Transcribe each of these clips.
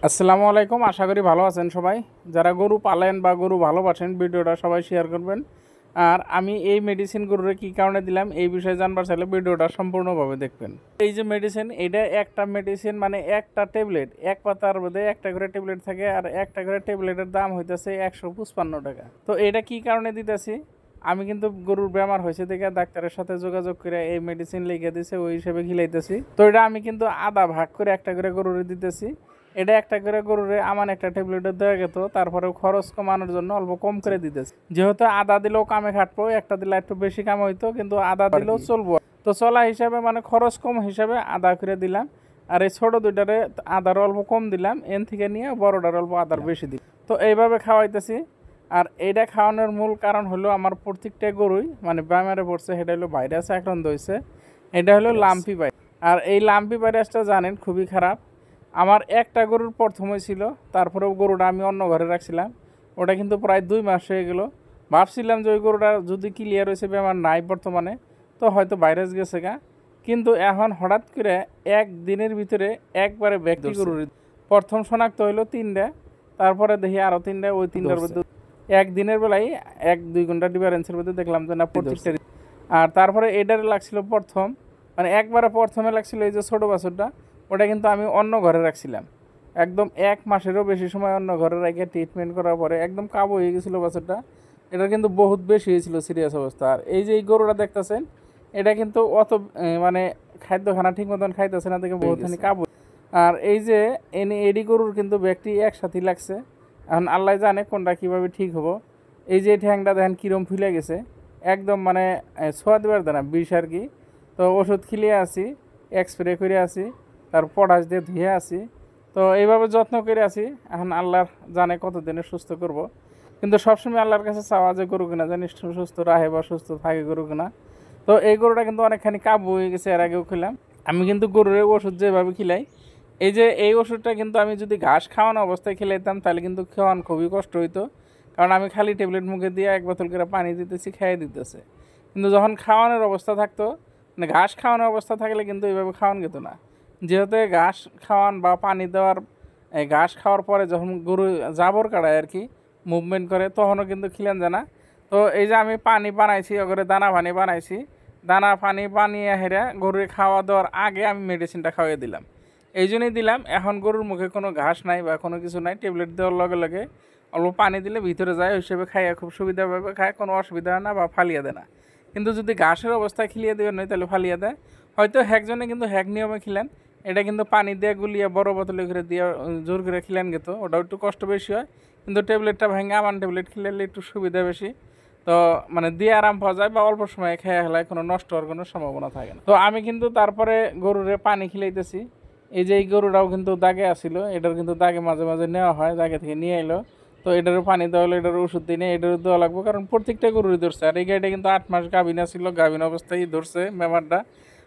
আসসালামু আলাইকুম। আশা করি ভালো আছেন সবাই। যারা গরু পালেন বা গরু ভালোবাসেন ভিডিওটা সবাই শেয়ার করবেন। আর আমি এই মেডিসিন গরুরে কী কারণে দিলাম এই বিষয়ে জানবার চাইলে ভিডিওটা সম্পূর্ণভাবে দেখবেন। এই যে মেডিসিন, এটা একটা মেডিসিন মানে একটা ট্যাবলেট, এক পাতার মধ্যে একটা করে ট্যাবলেট থাকে, আর একটা করে ট্যাবলেটের দাম হইতেছে 155 টাকা। তো এটা কী কারণে দিতেছি, আমি কিন্তু গরুর বেমার হয়েছে দেখে ডাক্তারের সাথে যোগাযোগ করে এই মেডিসিন লিখে দিছে, ওই হিসেবে খিলাইতেছি। তো এটা আমি কিন্তু আধা ভাগ করে একটা করে গরুরে দিতেছি। এটা একটা করে গরুরে আমার একটা ট্যাবলেটের দেওয়া গেত, তারপরেও খরচ কমানোর জন্য অল্প কম করে দিতেছে। যেহেতু আদা দিলেও কামে খাটবো, একটা দিলে একটু বেশি কাম হইতো, কিন্তু আদা দিলেও চলবো। তো চলা হিসাবে মানে খরচ কম হিসাবে আদা করে দিলাম। আর এই ছোটো দুইটারে আদার অল্প কম দিলাম, এন থেকে নিয়ে বড়টার অল্প আদার বেশি দিলাম। তো এইভাবে খাওয়াইতেছি। আর এইটা খাওয়ানোর মূল কারণ হলো আমার প্রত্যেকটা গরুই মানে বেমারে পড়ছে, সেটা হলো ভাইরাসে আক্রান্ত হয়েছে। এটা হলো লাম্পি ভাইরাস। আর এই লাম্পি ভাইরাসটা জানেন খুবই খারাপ। আমার একটা গরুর প্রথমে ছিল, তারপরেও গরুটা আমি অন্য ঘরে রাখছিলাম। ওটা কিন্তু প্রায় 2 মাস হয়ে গেল। ভাবছিলাম যে ওই গরুটা যদি ক্লিয়ার হয়েছে, বেমার নাই বর্তমানে, তো হয়তো ভাইরাস গেছে গা। কিন্তু এখন হঠাৎ করে একদিনের ভিতরে একবারে ব্যক্তি গরুর প্রথম শনাক্ত হইলো 3টা, তারপরে দেখি আরও 3টা, ওই 3টার মধ্যে একদিনের বেলায় 1-2 ঘন্টা ডিফারেন্সের মধ্যে দেখলাম যে না প্রত্যেকটা। আর তারপরে এটারে লাগছিল প্রথম, মানে একবারে প্রথমে লাগছিল এই যে ছোটো বাছুরটা, ওটা কিন্তু আমি অন্য ঘরে রাখছিলাম। একদম 1 মাসেরও বেশি সময় অন্য ঘরে রেখে ট্রিটমেন্ট করার পরে একদম কাবু হয়ে গেছিলো বাছুরটা। এটা কিন্তু বহুত বেশি হয়েছিল সিরিয়াস অবস্থা। আর এই যে এই গরুটা দেখতেছেন, এটা কিন্তু অত মানে খাদ্যখানা ঠিক মতন খাইতেছে না, দেখে বহুতখানি কাবু। আর এই যে এডি গরুর কিন্তু ব্যক্তি একসাথেই লাগছে। এখন আল্লাহ জানে কোনটা কীভাবে ঠিক হবো। এই যে ঠ্যাংটা দেখেন কীরম ফুলে গেছে, একদম মানে ছোঁয়া দেওয়ার দেনা বিষ আর কি। তো ওষুধ খিলিয়ে আসি, এক্সপ্রে করে আসি, তার পটাশ দিয়ে ধুয়ে আসি। তো এইভাবে যত্ন করে আসি। এখন আল্লাহর জানে কতদিনে সুস্থ করব। কিন্তু সবসময় আল্লাহর কাছে চাওয়া যে গরু কিনা জানি সুস্থ রাহে বা সুস্থ থাকে গরু কিনা। তো এই গরুটা কিন্তু অনেকখানি কাবু হয়ে গেছে, এর আগেও খেলাম। আমি কিন্তু গরুর ওষুধ যেভাবে খিলাই, এই যে এই ওষুধটা কিন্তু আমি যদি ঘাস খাওয়ানো অবস্থায় খেলাইতাম তাহলে কিন্তু খাওয়ান খুবই কষ্ট হইতো। কারণ আমি খালি ট্যাবলেট মুখে দিয়ে 1 বোতল করে পানি দিতেছি, খেয়ে দিতেছে। কিন্তু যখন খাওয়ানোর অবস্থা থাকতো, মানে ঘাস খাওয়ানোর অবস্থা থাকলে কিন্তু এইভাবে খাওয়ান যেত না। যেহেতু ঘাস খাওয়ান বা পানি দেওয়ার, ঘাস খাওয়ার পরে যখন গরু জাবর কাটায় আর কি, মুভমেন্ট করে, তখনও কিন্তু খিলেন যায় না। তো এই যে আমি পানি বানাইছি, ওগুলো দানা পানি বানাইছি, দানা পানি বানিয়ে হেরে গরুর খাওয়া দেওয়ার আগে আমি মেডিসিনটা খাওয়াই দিলাম। এই জন্যই দিলাম। এখন গরুর মুখে কোনো ঘাস নাই বা কোনো কিছু নাই, ট্যাবলেট দেওয়ার লগে লগে অল্প পানি দিলে ভিতরে যায়, ওই হিসেবে খাইয়া খুব সুবিধাভাবে খায়, কোনো অসুবিধা হয় না বা ফালিয়ে দেয় না। কিন্তু যদি ঘাসের অবস্থায় খিলিয়ে দেবেন নয় তাহলে ফালিয়ে দেয়। হয়তো একজনে কিন্তু হ্যাক নিয়মে খিলেন, এটা কিন্তু পানি দিয়ে গুলিয়ে বড় বোতলে করে দিয়ে জোর করে খিলেন গেত, ওটাও একটু কষ্ট বেশি হয়। কিন্তু ট্যাবলেটটা ভেঙে আমান ট্যাবলেট খিলালে একটু সুবিধা বেশি। তো মানে দিয়ে আরাম পাওয়া যায় বা অল্প সময়ে খেয়ে হেলায় কোনো নষ্ট হওয়ার কোনো সম্ভাবনা থাকে না। তো আমি কিন্তু তারপরে গরুরে পানি খিলাইতেছি। এই যে এই গরুটাও কিন্তু দাগে আসিল, এটার কিন্তু দাগে মাঝে মাঝে নেওয়া হয়, দাগে থেকে নিয়ে এলো। তো এটারও পানি দেওয়া হলো, এটার ওষুধ দিই নেই, এটারও দেওয়া লাগবে, কারণ প্রত্যেকটা গরুরই ধরছে। আর এই গাড়িটা কিন্তু 8 মাস গাভিন ছিল, গাভিন অবস্থায় ধরছে ব্যাপারটা।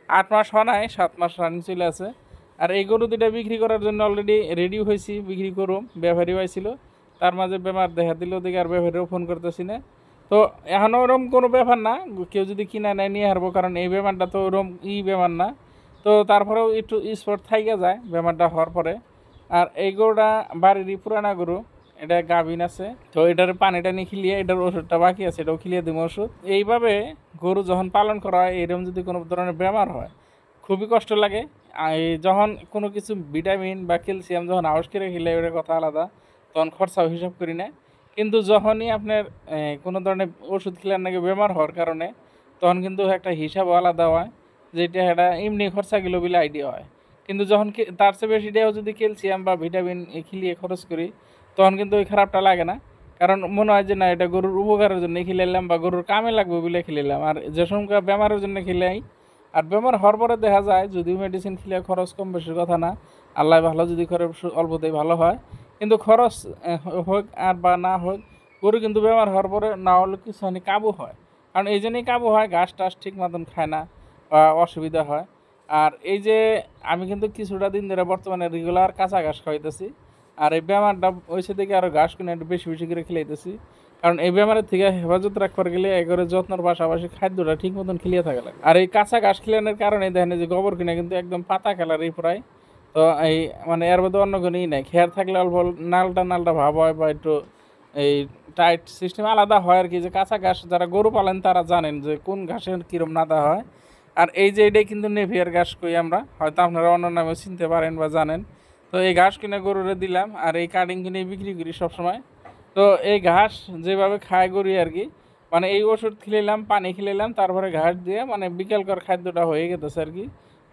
8 মাস হয় নাই, 7 মাস রানিং চলে আছে। আর এই গরু দুটা বিক্রি করার জন্য অলরেডি রেডি হয়েছি, বিক্রি করুম। ব্যাপারী পাইছিল, তার মাঝে বেমার দেখা দিল দেখে আর ব্যাপারীও ফোন করতেছি না। তো এখনও ওরম কোনো ব্যাপার না, কেউ যদি কিনা নেয় নিয়ে হারবো, কারণ এই ব্যাপারটা তো ওরম ব্যাপার না। তো তারপরেও একটু স্পট থাইকা যায় ব্যাপারটা হওয়ার পরে। আর এই গরুটা বাড়িরই পুরানা গরু, এটা গাভিন আছে। তো এটার পানিটা নিয়ে খিলিয়ে, এটার ওষুধটা বাকি আছে, এটাও খিলিয়ে দিব ওষুধ। এইভাবে গরু যখন পালন করা হয়, এরকম যদি কোনো ধরনের বেমার হয় খুবই কষ্ট লাগে। যখন কোনো কিছু ভিটামিন বা ক্যালসিয়াম যখন আউশ করে খেলে ওটার কথা আলাদা, তখন খরচাও হিসাব করি না। কিন্তু যখনই আপনার কোনো ধরনের ওষুধ খেলেন নাকি বেমার হওয়ার কারণে, তখন কিন্তু একটা হিসাবও আলাদা হয়, যেটা এটা এমনি খরচাগুলো বিলে আইডিয়া হয়। কিন্তু যখন তার চেয়ে বেশি দেওয়া যদি ক্যালসিয়াম বা ভিটামিন খিলিয়ে খরচ করি, তখন কিন্তু ওই খারাপটা লাগে না। কারণ মনে হয় যে না, এটা গরুর উপকারের জন্য খেলাইলাম বা গরুর কামে লাগবে বলে খেলাইলাম। আর যে সময় বেমারের জন্য খেলাই, আর বেমার হওয়ার পরে দেখা যায় যদিও মেডিসিন খেলে খরচ কম বেশির কথা না, আল্লাহ ভালো যদি করে অল্পতেই ভালো হয়। কিন্তু খরচ হোক আর বা না হোক, গরু কিন্তু বেমার হওয়ার পরে না হলে কিছু কাবু হয়। কারণ এই জন্যই কাবু হয়, ঘাস টাস ঠিক মতন খায় না বা অসুবিধা হয়। আর এই যে আমি কিন্তু কিছুটা দিন ধরে বর্তমানে রেগুলার কাঁচা ঘাস খাওয়াইতেছি। আর এই বেমারটা ওইসে থেকে আরও ঘাস কিনে একটু বেশি বেশি করে খেলাইতেছি। কারণ এই বেমারের থেকে হেফাজত রাখবার গেলে একেবারে যত্নর পাশাপাশি খাদ্যটা ঠিক মতন খেলিয়ে থাকা লাগে। আর এই কাঁচা ঘাস খিলানোর কারণে দেখেন যে গোবর কিনা কিন্তু একদম পাতা কালারই প্রায়। তো এই মানে এর মধ্যে অন্য কোনো নাই, খেয়ার থাকলে অল্প নালটা নালটা ভাব হয় বা একটু এই টাইট সিস্টেম আলাদা হয় আর কি। যে কাঁচা ঘাস যারা গরু পালেন তারা জানেন যে কোন ঘাসের কীরকম নাদা হয়। আর এই যে এটাই কিন্তু নেপিয়ার ঘাস কই আমরা, হয়তো আপনারা অন্য নামে চিনতে পারেন বা জানেন। তো এই ঘাস কিনে গরুরে দিলাম আর এই কাটিং কিনে বিক্রি করি সবসময়। তো এই ঘাস যেভাবে খায় গরু আর কি, মানে এই ওষুধ খেলাম, পানি খেলাম, তারপরে ঘাস দিয়ে মানে বিকেলকার খাদ্যটা হয়ে গেতেছে আর কি।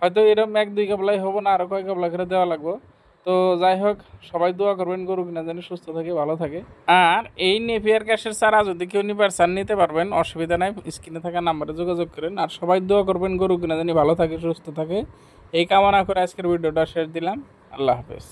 হয়তো এরকম 1-2 গাবলাই হবো না, আরও কয়েক গাবলা করে দেওয়া লাগবো। তো যাই হোক, সবাই দোয়া করবেন গরু কিনা জানি সুস্থ থাকে, ভালো থাকে। আর এই নেপিয়ার ঘাসের চারা যদি কেউ নিবার চান নিতে পারবেন, অসুবিধা নাই, স্ক্রিনে থাকা নাম্বারে যোগাযোগ করেন। আর সবাই দোয়া করবেন গরু কিনা জানি ভালো থাকে, সুস্থ থাকে। এই কামনা করে আজকের ভিডিওটা শেষ দিলাম। আল্লাহ হাফেজ।